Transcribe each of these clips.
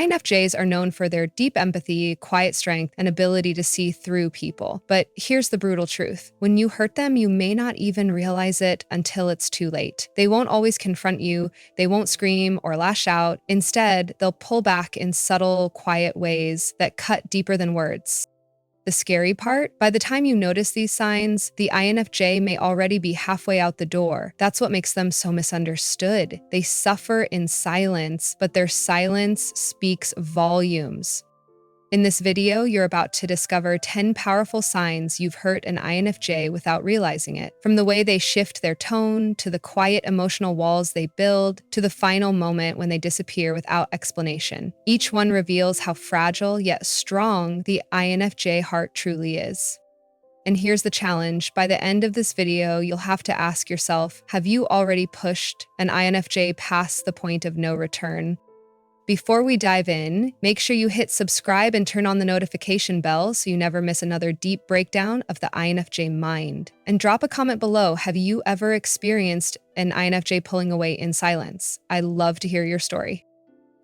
INFJs are known for their deep empathy, quiet strength, and ability to see through people. But here's the brutal truth. When you hurt them, you may not even realize it until it's too late. They won't always confront you, they won't scream or lash out. Instead, they'll pull back in subtle, quiet ways that cut deeper than words. The scary part? By the time you notice these signs, the INFJ may already be halfway out the door. That's what makes them so misunderstood. They suffer in silence, but their silence speaks volumes. In this video, you're about to discover 10 powerful signs you've hurt an INFJ without realizing it. From the way they shift their tone, to the quiet emotional walls they build, to the final moment when they disappear without explanation. Each one reveals how fragile yet strong the INFJ heart truly is. And here's the challenge. By the end of this video, you'll have to ask yourself, have you already pushed an INFJ past the point of no return? Before we dive in, make sure you hit subscribe and turn on the notification bell so you never miss another deep breakdown of the INFJ mind. And drop a comment below, have you ever experienced an INFJ pulling away in silence? I love to hear your story.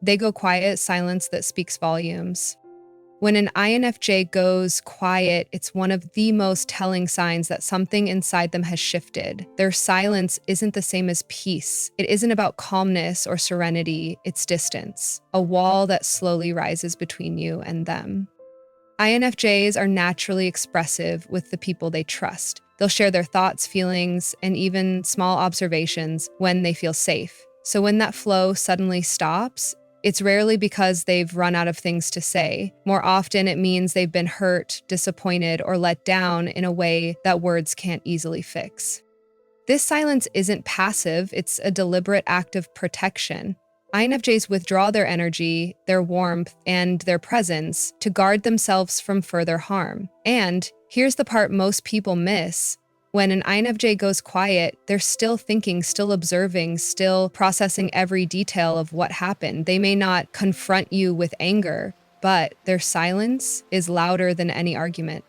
They go quiet, silence that speaks volumes. When an INFJ goes quiet, it's one of the most telling signs that something inside them has shifted. Their silence isn't the same as peace. It isn't about calmness or serenity, it's distance, a wall that slowly rises between you and them. INFJs are naturally expressive with the people they trust. They'll share their thoughts, feelings, and even small observations when they feel safe. So when that flow suddenly stops, it's rarely because they've run out of things to say. More often, it means they've been hurt, disappointed, or let down in a way that words can't easily fix. This silence isn't passive, it's a deliberate act of protection. INFJs withdraw their energy, their warmth, and their presence to guard themselves from further harm. And here's the part most people miss. When an INFJ goes quiet, they're still thinking, still observing, still processing every detail of what happened. They may not confront you with anger, but their silence is louder than any argument.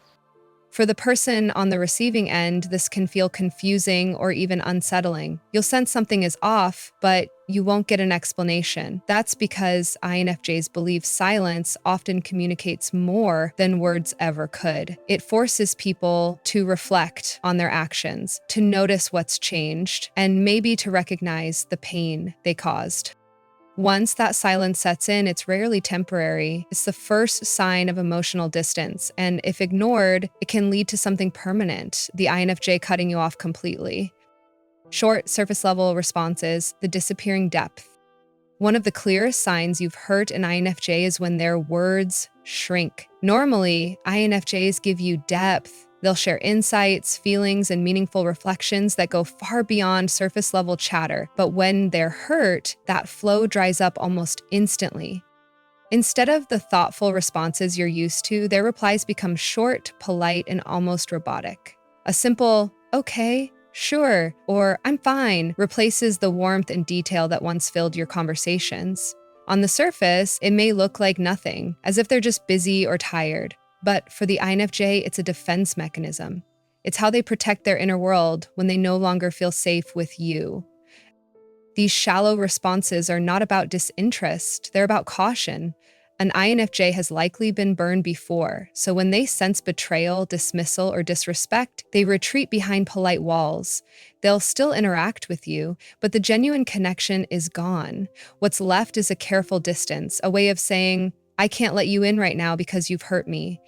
For the person on the receiving end, this can feel confusing or even unsettling. You'll sense something is off, but you won't get an explanation. That's because INFJs believe silence often communicates more than words ever could. It forces people to reflect on their actions, to notice what's changed, and maybe to recognize the pain they caused. Once that silence sets in, it's rarely temporary. It's the first sign of emotional distance, and if ignored, it can lead to something permanent, the INFJ cutting you off completely. Short, surface-level responses, the disappearing depth. One of the clearest signs you've hurt an INFJ is when their words shrink. Normally, INFJs give you depth. They'll share insights, feelings, and meaningful reflections that go far beyond surface-level chatter. But when they're hurt, that flow dries up almost instantly. Instead of the thoughtful responses you're used to, their replies become short, polite, and almost robotic. A simple, okay, sure, or I'm fine replaces the warmth and detail that once filled your conversations. On the surface, it may look like nothing, as if they're just busy or tired. But for the INFJ, it's a defense mechanism. It's how they protect their inner world when they no longer feel safe with you. These shallow responses are not about disinterest, they're about caution. An INFJ has likely been burned before, so when they sense betrayal, dismissal, or disrespect, they retreat behind polite walls. They'll still interact with you, but the genuine connection is gone. What's left is a careful distance, a way of saying, I can't let you in right now because you've hurt me.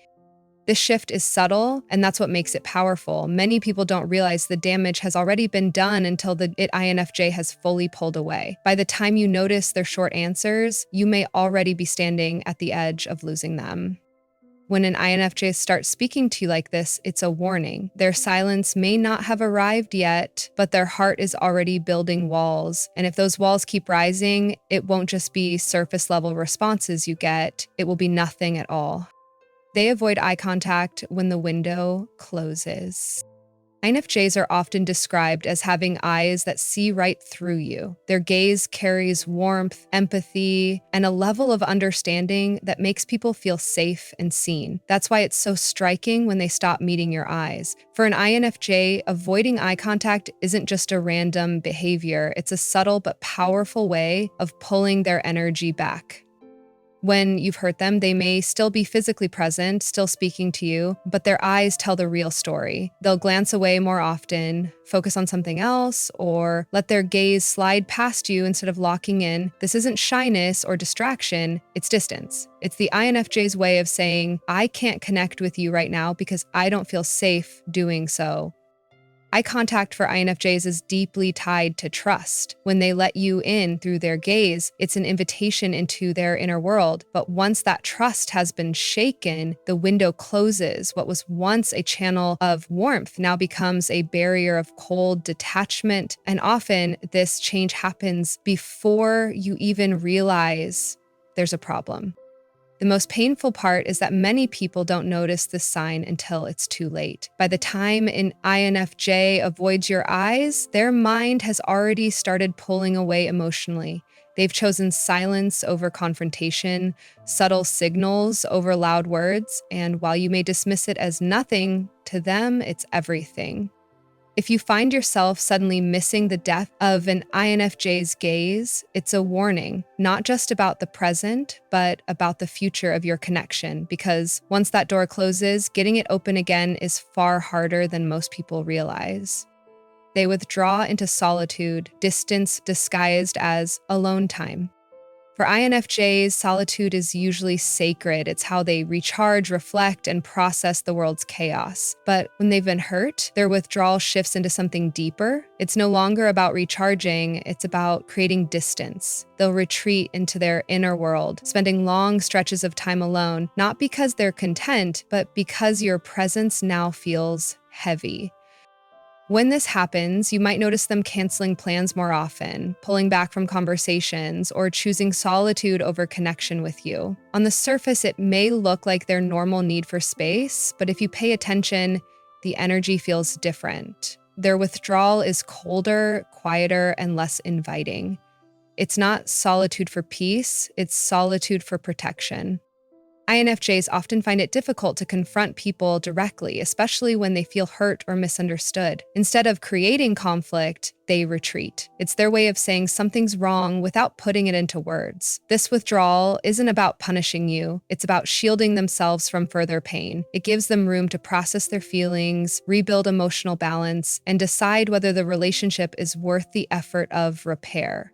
This shift is subtle, and that's what makes it powerful. Many people don't realize the damage has already been done until the INFJ has fully pulled away. By the time you notice their short answers, you may already be standing at the edge of losing them. When an INFJ starts speaking to you like this, it's a warning. Their silence may not have arrived yet, but their heart is already building walls. And if those walls keep rising, it won't just be surface-level responses you get, it will be nothing at all. They avoid eye contact when the window closes. INFJs are often described as having eyes that see right through you. Their gaze carries warmth, empathy, and a level of understanding that makes people feel safe and seen. That's why it's so striking when they stop meeting your eyes. For an INFJ, avoiding eye contact isn't just a random behavior. It's a subtle but powerful way of pulling their energy back. When you've hurt them, they may still be physically present, still speaking to you, but their eyes tell the real story. They'll glance away more often, focus on something else, or let their gaze slide past you instead of locking in. This isn't shyness or distraction, it's distance. It's the INFJ's way of saying, I can't connect with you right now because I don't feel safe doing so. Eye contact for INFJs is deeply tied to trust. When they let you in through their gaze, it's an invitation into their inner world. But once that trust has been shaken, the window closes. What was once a channel of warmth now becomes a barrier of cold detachment. And often this change happens before you even realize there's a problem. The most painful part is that many people don't notice this sign until it's too late. By the time an INFJ avoids your eyes, their mind has already started pulling away emotionally. They've chosen silence over confrontation, subtle signals over loud words, and while you may dismiss it as nothing, to them it's everything. If you find yourself suddenly missing the depth of an INFJ's gaze, it's a warning, not just about the present, but about the future of your connection. Because once that door closes, getting it open again is far harder than most people realize. They withdraw into solitude, distance disguised as alone time. For INFJs, solitude is usually sacred. It's how they recharge, reflect, and process the world's chaos. But when they've been hurt, their withdrawal shifts into something deeper. It's no longer about recharging, it's about creating distance. They'll retreat into their inner world, spending long stretches of time alone, not because they're content, but because your presence now feels heavy. When this happens, you might notice them canceling plans more often, pulling back from conversations, or choosing solitude over connection with you. On the surface, it may look like their normal need for space, but if you pay attention, the energy feels different. Their withdrawal is colder, quieter, and less inviting. It's not solitude for peace, it's solitude for protection. INFJs often find it difficult to confront people directly, especially when they feel hurt or misunderstood. Instead of creating conflict, they retreat. It's their way of saying something's wrong without putting it into words. This withdrawal isn't about punishing you, it's about shielding themselves from further pain. It gives them room to process their feelings, rebuild emotional balance, and decide whether the relationship is worth the effort of repair.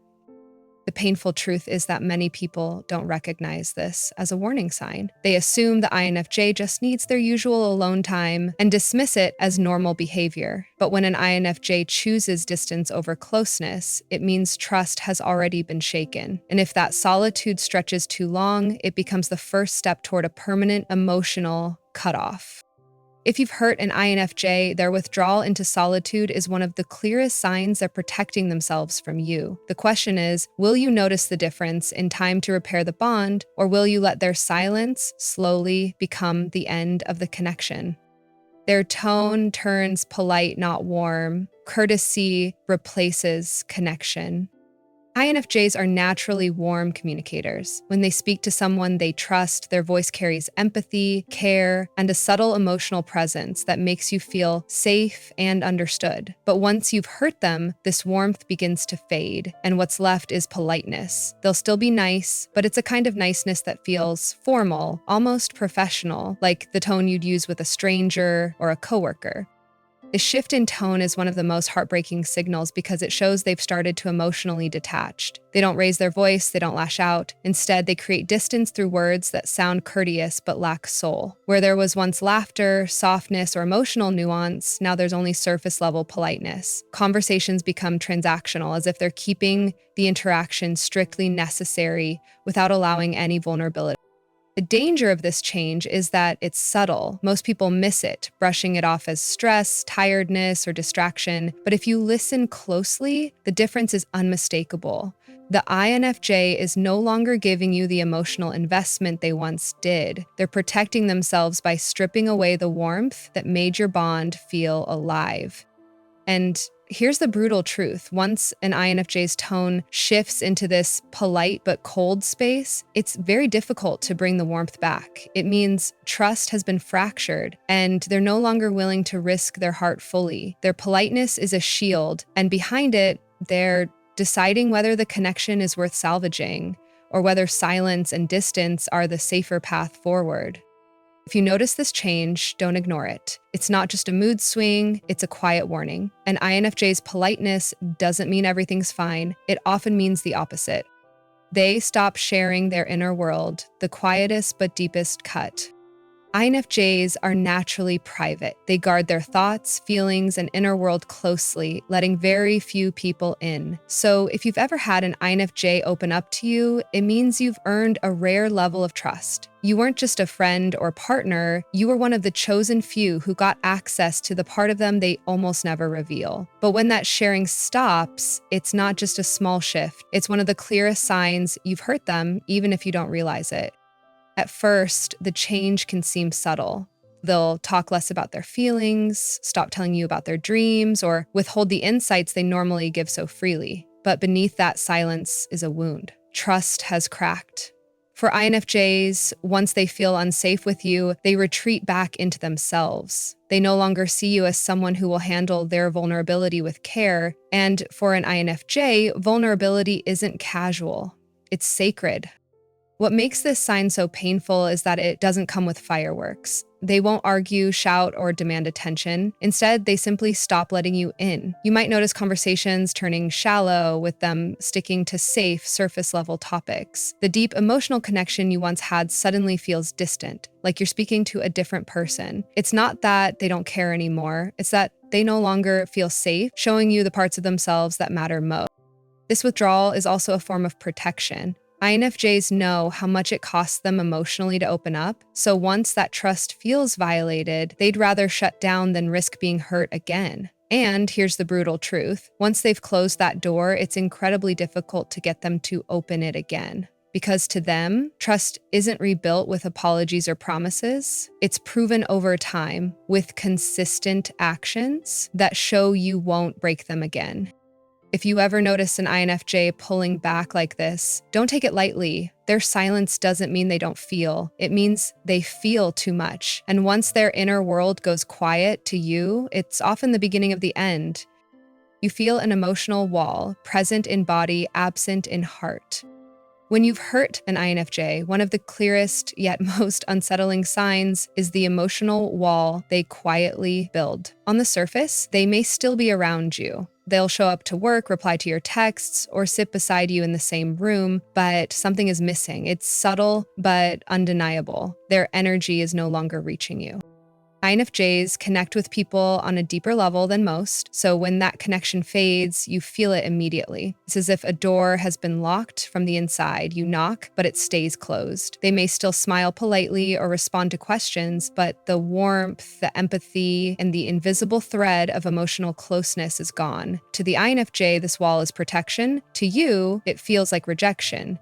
The painful truth is that many people don't recognize this as a warning sign. They assume the INFJ just needs their usual alone time and dismiss it as normal behavior. But when an INFJ chooses distance over closeness, it means trust has already been shaken. And if that solitude stretches too long, it becomes the first step toward a permanent emotional cutoff. If you've hurt an INFJ, their withdrawal into solitude is one of the clearest signs they're protecting themselves from you. The question is, will you notice the difference in time to repair the bond, or will you let their silence slowly become the end of the connection? Their tone turns polite, not warm. Courtesy replaces connection. INFJs are naturally warm communicators. When they speak to someone they trust, their voice carries empathy, care, and a subtle emotional presence that makes you feel safe and understood. But once you've hurt them, this warmth begins to fade, and what's left is politeness. They'll still be nice, but it's a kind of niceness that feels formal, almost professional, like the tone you'd use with a stranger or a coworker. The shift in tone is one of the most heartbreaking signals because it shows they've started to emotionally detach. They don't raise their voice, they don't lash out. Instead, they create distance through words that sound courteous but lack soul. Where there was once laughter, softness, or emotional nuance, now there's only surface-level politeness. Conversations become transactional, as if they're keeping the interaction strictly necessary without allowing any vulnerability. The danger of this change is that it's subtle. Most people miss it, brushing it off as stress, tiredness, or distraction. But if you listen closely, the difference is unmistakable. The INFJ is no longer giving you the emotional investment they once did. They're protecting themselves by stripping away the warmth that made your bond feel alive. And here's the brutal truth. Once an INFJ's tone shifts into this polite but cold space, it's very difficult to bring the warmth back. It means trust has been fractured, and they're no longer willing to risk their heart fully. Their politeness is a shield, and behind it, they're deciding whether the connection is worth salvaging, or whether silence and distance are the safer path forward. If you notice this change, don't ignore it. It's not just a mood swing, it's a quiet warning. And INFJ's politeness doesn't mean everything's fine. It often means the opposite. They stop sharing their inner world, the quietest but deepest cut. INFJs are naturally private. They guard their thoughts, feelings, and inner world closely, letting very few people in. So if you've ever had an INFJ open up to you, it means you've earned a rare level of trust. You weren't just a friend or partner, you were one of the chosen few who got access to the part of them they almost never reveal. But when that sharing stops, it's not just a small shift. It's one of the clearest signs you've hurt them, even if you don't realize it. At first, the change can seem subtle. They'll talk less about their feelings, stop telling you about their dreams, or withhold the insights they normally give so freely. But beneath that silence is a wound. Trust has cracked. For INFJs, once they feel unsafe with you, they retreat back into themselves. They no longer see you as someone who will handle their vulnerability with care. And for an INFJ, vulnerability isn't casual. It's sacred. What makes this sign so painful is that it doesn't come with fireworks. They won't argue, shout, or demand attention. Instead, they simply stop letting you in. You might notice conversations turning shallow, with them sticking to safe, surface-level topics. The deep emotional connection you once had suddenly feels distant, like you're speaking to a different person. It's not that they don't care anymore, it's that they no longer feel safe, showing you the parts of themselves that matter most. This withdrawal is also a form of protection. INFJs know how much it costs them emotionally to open up, so once that trust feels violated, they'd rather shut down than risk being hurt again. And here's the brutal truth. Once they've closed that door, it's incredibly difficult to get them to open it again. Because to them, trust isn't rebuilt with apologies or promises. It's proven over time with consistent actions that show you won't break them again. If you ever notice an INFJ pulling back like this, don't take it lightly. Their silence doesn't mean they don't feel. It means they feel too much. And once their inner world goes quiet to you, it's often the beginning of the end. You feel an emotional wall, present in body, absent in heart. When you've hurt an INFJ, one of the clearest yet most unsettling signs is the emotional wall they quietly build. On the surface, they may still be around you. They'll show up to work, reply to your texts, or sit beside you in the same room, but something is missing. It's subtle, but undeniable. Their energy is no longer reaching you. INFJs connect with people on a deeper level than most, so when that connection fades, you feel it immediately. It's as if a door has been locked from the inside. You knock, but it stays closed. They may still smile politely or respond to questions, but the warmth, the empathy, and the invisible thread of emotional closeness is gone. To the INFJ, this wall is protection. To you, it feels like rejection.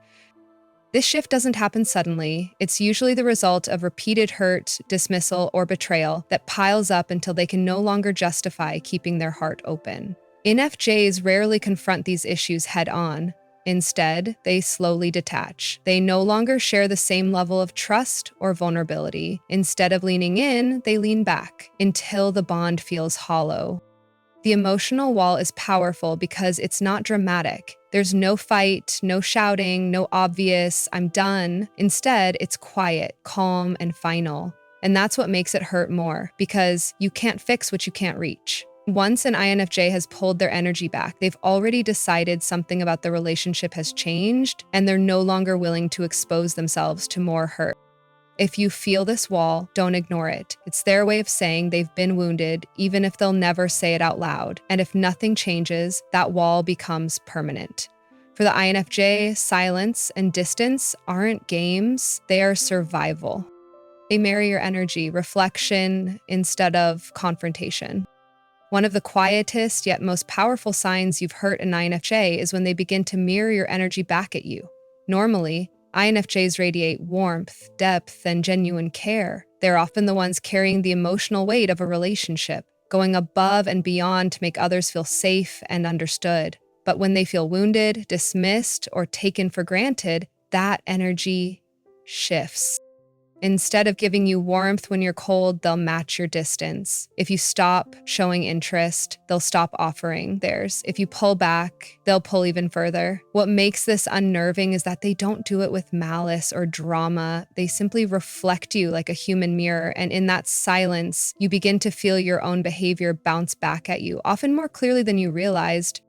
This shift doesn't happen suddenly. It's usually the result of repeated hurt, dismissal, or betrayal that piles up until they can no longer justify keeping their heart open. INFJs rarely confront these issues head-on. Instead, they slowly detach. They no longer share the same level of trust or vulnerability. Instead of leaning in, they lean back until the bond feels hollow. The emotional wall is powerful because it's not dramatic. There's no fight, no shouting, no obvious, "I'm done." Instead, it's quiet, calm, and final. And that's what makes it hurt more, because you can't fix what you can't reach. Once an INFJ has pulled their energy back, they've already decided something about the relationship has changed, and they're no longer willing to expose themselves to more hurt. If you feel this wall, don't ignore it. It's their way of saying they've been wounded, even if they'll never say it out loud. And if nothing changes, that wall becomes permanent. For the INFJ, silence and distance aren't games, they are survival. They mirror your energy, reflection instead of confrontation. One of the quietest yet most powerful signs you've hurt an INFJ is when they begin to mirror your energy back at you. Normally, INFJs radiate warmth, depth, and genuine care. They're often the ones carrying the emotional weight of a relationship, going above and beyond to make others feel safe and understood. But when they feel wounded, dismissed, or taken for granted, that energy shifts. Instead of giving you warmth when you're cold, they'll match your distance. If you stop showing interest, they'll stop offering theirs. If you pull back, they'll pull even further. What makes this unnerving is that they don't do it with malice or drama. They simply reflect you like a human mirror, and in that silence, you begin to feel your own behavior bounce back at you, often more clearly than you realized.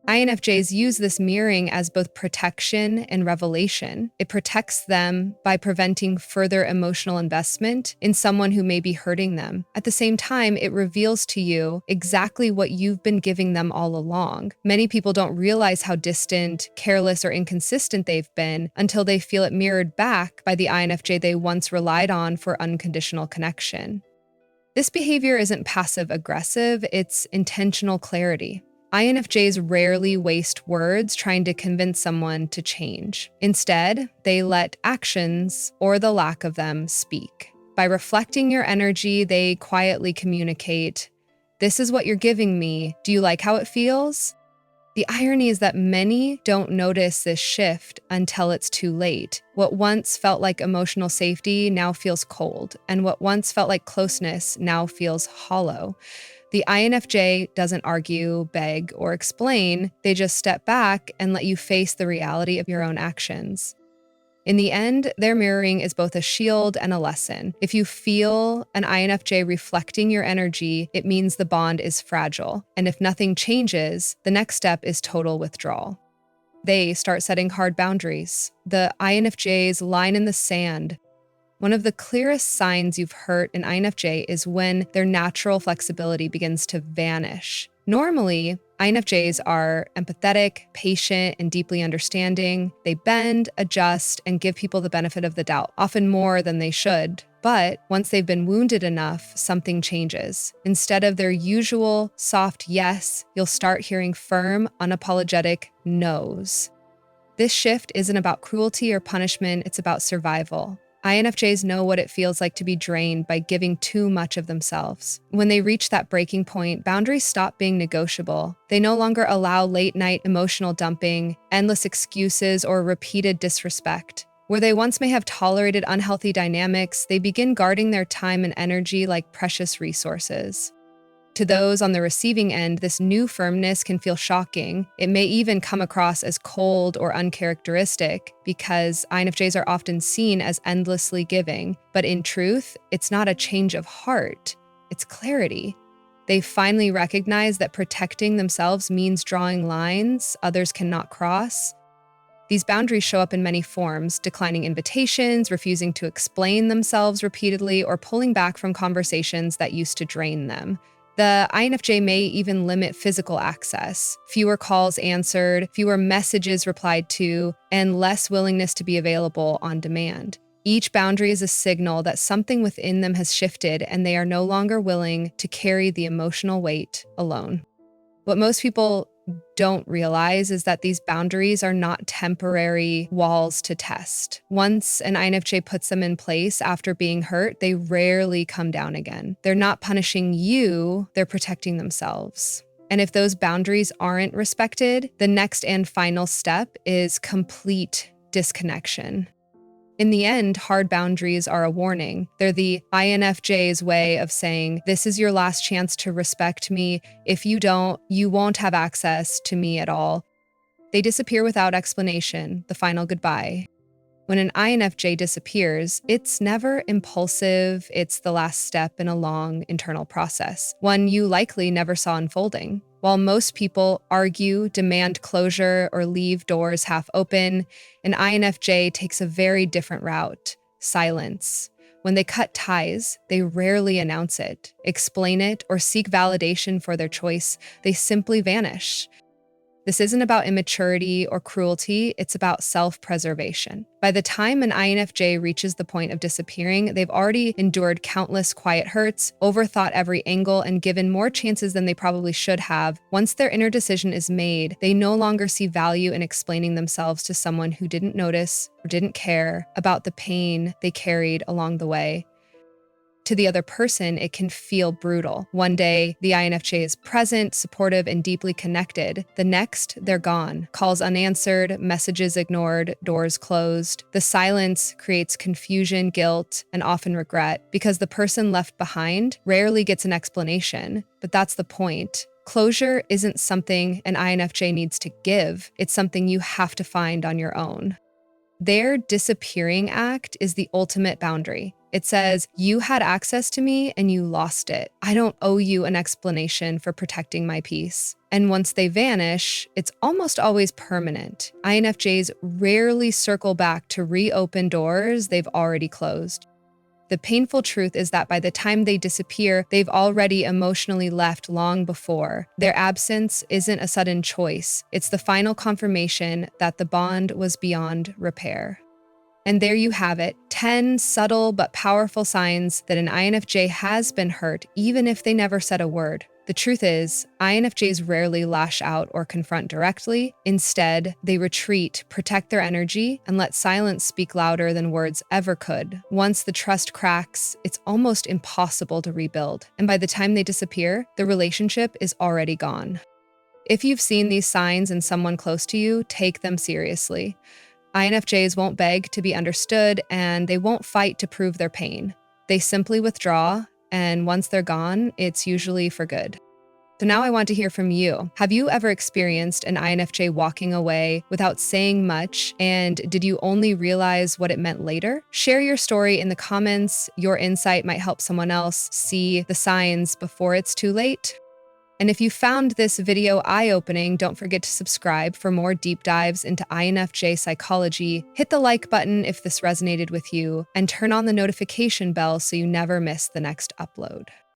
INFJs use this mirroring as both protection and revelation. It protects them by preventing further emotional investment in someone who may be hurting them. At the same time, it reveals to you exactly what you've been giving them all along. Many people don't realize how distant, careless, or inconsistent they've been until they feel it mirrored back by the INFJ they once relied on for unconditional connection. This behavior isn't passive-aggressive, it's intentional clarity. INFJs rarely waste words trying to convince someone to change. Instead, they let actions, or the lack of them, speak. By reflecting your energy, they quietly communicate, "This is what you're giving me. Do you like how it feels?" The irony is that many don't notice this shift until it's too late. What once felt like emotional safety now feels cold, and what once felt like closeness now feels hollow. The INFJ doesn't argue, beg, or explain. They just step back and let you face the reality of your own actions. In the end, their mirroring is both a shield and a lesson. If you feel an INFJ reflecting your energy, it means the bond is fragile. And if nothing changes, the next step is total withdrawal. They start setting hard boundaries. The INFJ's line in the sand. One of the clearest signs you've hurt an INFJ is when their natural flexibility begins to vanish. Normally, INFJs are empathetic, patient, and deeply understanding. They bend, adjust, and give people the benefit of the doubt, often more than they should. But once they've been wounded enough, something changes. Instead of their usual soft yes, you'll start hearing firm, unapologetic no's. This shift isn't about cruelty or punishment, it's about survival. INFJs know what it feels like to be drained by giving too much of themselves. When they reach that breaking point, boundaries stop being negotiable. They no longer allow late-night emotional dumping, endless excuses, or repeated disrespect. Where they once may have tolerated unhealthy dynamics, they begin guarding their time and energy like precious resources. To those on the receiving end, this new firmness can feel shocking. It may even come across as cold or uncharacteristic because INFJs are often seen as endlessly giving. But in truth, it's not a change of heart, it's clarity. They finally recognize that protecting themselves means drawing lines others cannot cross. These boundaries show up in many forms: declining invitations, refusing to explain themselves repeatedly, or pulling back from conversations that used to drain them. The INFJ may even limit physical access, fewer calls answered, fewer messages replied to, and less willingness to be available on demand. Each boundary is a signal that something within them has shifted and they are no longer willing to carry the emotional weight alone. What most people don't realize is that these boundaries are not temporary walls to test. Once an INFJ puts them in place after being hurt, they rarely come down again. They're not punishing you, they're protecting themselves. And if those boundaries aren't respected, the next and final step is complete disconnection. In the end, hard boundaries are a warning. They're the INFJ's way of saying, this is your last chance to respect me. If you don't, you won't have access to me at all. They disappear without explanation, the final goodbye. When an INFJ disappears, it's never impulsive, it's the last step in a long internal process, one you likely never saw unfolding. While most people argue, demand closure, or leave doors half open, an INFJ takes a very different route: silence. When they cut ties, they rarely announce it, explain it, or seek validation for their choice. They simply vanish. This isn't about immaturity or cruelty, it's about self-preservation. By the time an INFJ reaches the point of disappearing, they've already endured countless quiet hurts, overthought every angle, and given more chances than they probably should have. Once their inner decision is made, they no longer see value in explaining themselves to someone who didn't notice or didn't care about the pain they carried along the way. To the other person, it can feel brutal. One day, the INFJ is present, supportive, and deeply connected. The next, they're gone. Calls unanswered, messages ignored, doors closed. The silence creates confusion, guilt, and often regret because the person left behind rarely gets an explanation. But that's the point. Closure isn't something an INFJ needs to give, it's something you have to find on your own. Their disappearing act is the ultimate boundary. It says, you had access to me and you lost it. I don't owe you an explanation for protecting my peace. And once they vanish, it's almost always permanent. INFJs rarely circle back to reopen doors they've already closed. The painful truth is that by the time they disappear, they've already emotionally left long before. Their absence isn't a sudden choice. It's the final confirmation that the bond was beyond repair. And there you have it, 10 subtle but powerful signs that an INFJ has been hurt, even if they never said a word. The truth is, INFJs rarely lash out or confront directly. Instead, they retreat, protect their energy, and let silence speak louder than words ever could. Once the trust cracks, it's almost impossible to rebuild. And by the time they disappear, the relationship is already gone. If you've seen these signs in someone close to you, take them seriously. INFJs won't beg to be understood, and they won't fight to prove their pain. They simply withdraw, and once they're gone, it's usually for good. So now I want to hear from you. Have you ever experienced an INFJ walking away without saying much, and did you only realize what it meant later? Share your story in the comments. Your insight might help someone else see the signs before it's too late. And if you found this video eye-opening, don't forget to subscribe for more deep dives into INFJ psychology. Hit the like button if this resonated with you, and turn on the notification bell so you never miss the next upload.